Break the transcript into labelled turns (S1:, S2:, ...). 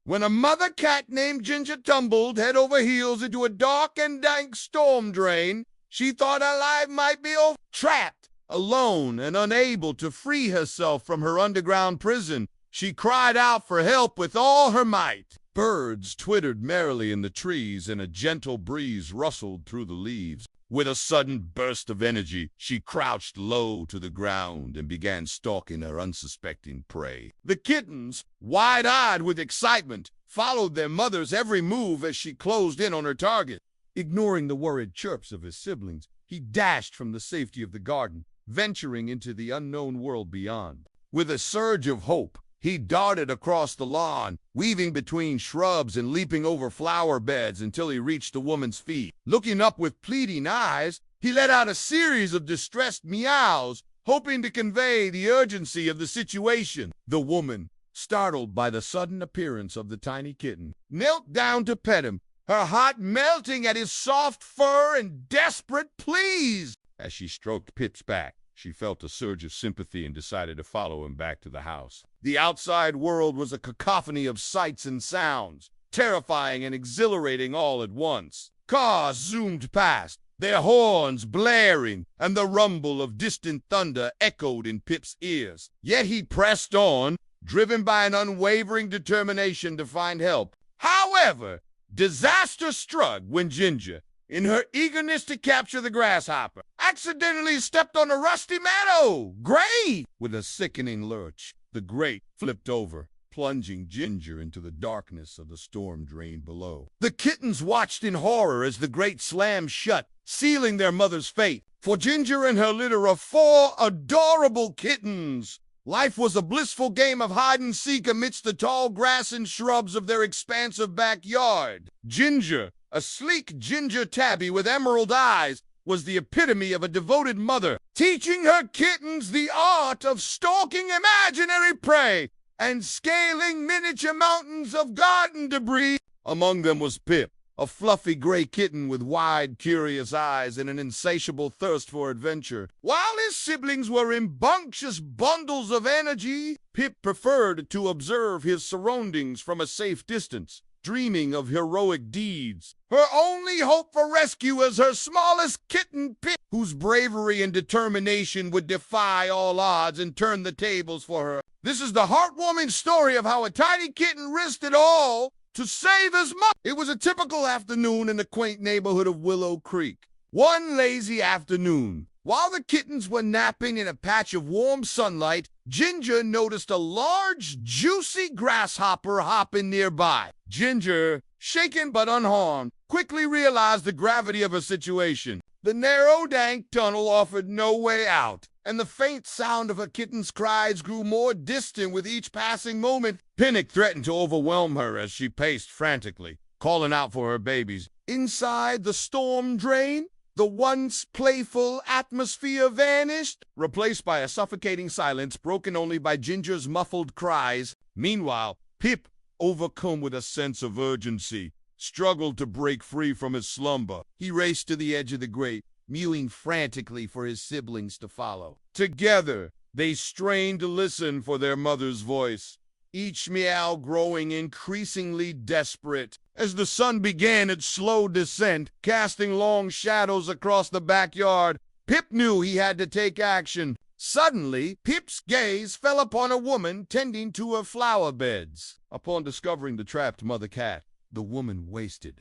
S1: when a mother cat named Ginger tumbled head over heels into a dark and dank storm drain. She thought her life might be over. Trapped, alone, and unable to free herself from her underground prison, she cried out for help with all her might. Birds twittered merrily in the trees, and a gentle breeze rustled through the leaves. With a sudden burst of energy, she crouched low to the ground and began stalking her unsuspecting prey. The kittens, wide-eyed with excitement, followed their mother's every move as she closed in on her target. Ignoring the worried chirps of his siblings, he dashed from the safety of the garden, venturing into the unknown world beyond. With a surge of hope, he darted across the lawn, weaving between shrubs and leaping over flower beds until he reached the woman's feet. Looking up with pleading eyes, he let out a series of distressed meows, hoping to convey the urgency of the situation. The woman, startled by the sudden appearance of the tiny kitten, knelt down to pet him, her heart melting at his soft fur and desperate pleas. As she stroked Pip's back, she felt a surge of sympathy and decided to follow him back to the house. The outside world was a cacophony of sights and sounds, terrifying and exhilarating all at once. Cars zoomed past, their horns blaring, and the rumble of distant thunder echoed in Pip's ears. Yet he pressed on, driven by an unwavering determination to find help. However, disaster struck when Ginger, in her eagerness to capture the grasshopper, accidentally stepped on a rusty meadow grate. With a sickening lurch, the grate flipped over, plunging Ginger into the darkness of the storm drain below. The kittens watched in horror as the grate slammed shut, sealing their mother's fate. For Ginger and her litter of 4 adorable kittens, life was a blissful game of hide-and-seek amidst the tall grass and shrubs of their expansive backyard. Ginger, a sleek ginger tabby with emerald eyes, was the epitome of a devoted mother, teaching her kittens the art of stalking imaginary prey and scaling miniature mountains of garden debris. Among them was Pip, a fluffy gray kitten with wide, curious eyes and an insatiable thirst for adventure. While his siblings were rambunctious bundles of energy, Pip preferred to observe his surroundings from a safe distance, dreaming of heroic deeds. Her only hope for rescue was her smallest kitten, Pip, whose bravery and determination would defy all odds and turn the tables for her. This is the heartwarming story of how a tiny kitten risked it all to save his mother. It was a typical afternoon in the quaint neighborhood of Willow Creek. One lazy afternoon, while the kittens were napping in a patch of warm sunlight, Ginger noticed a large, juicy grasshopper hopping nearby. Ginger, shaken but unharmed, quickly realized the gravity of her situation. The narrow, dank tunnel offered no way out, and the faint sound of her kitten's cries grew more distant with each passing moment. Panic threatened to overwhelm her as she paced frantically, calling out for her babies. Inside the storm drain, the once playful atmosphere vanished, replaced by a suffocating silence broken only by Ginger's muffled cries. Meanwhile, Pip, overcome with a sense of urgency, struggled to break free from his slumber. He raced to the edge of the grate, mewing frantically for his siblings to follow. Together, they strained to listen for their mother's voice, each meow growing increasingly desperate. As the sun began its slow descent, casting long shadows across the backyard, Pip knew he had to take action. Suddenly, Pip's gaze fell upon a woman tending to her flower beds. Upon discovering the trapped mother cat, the woman wasted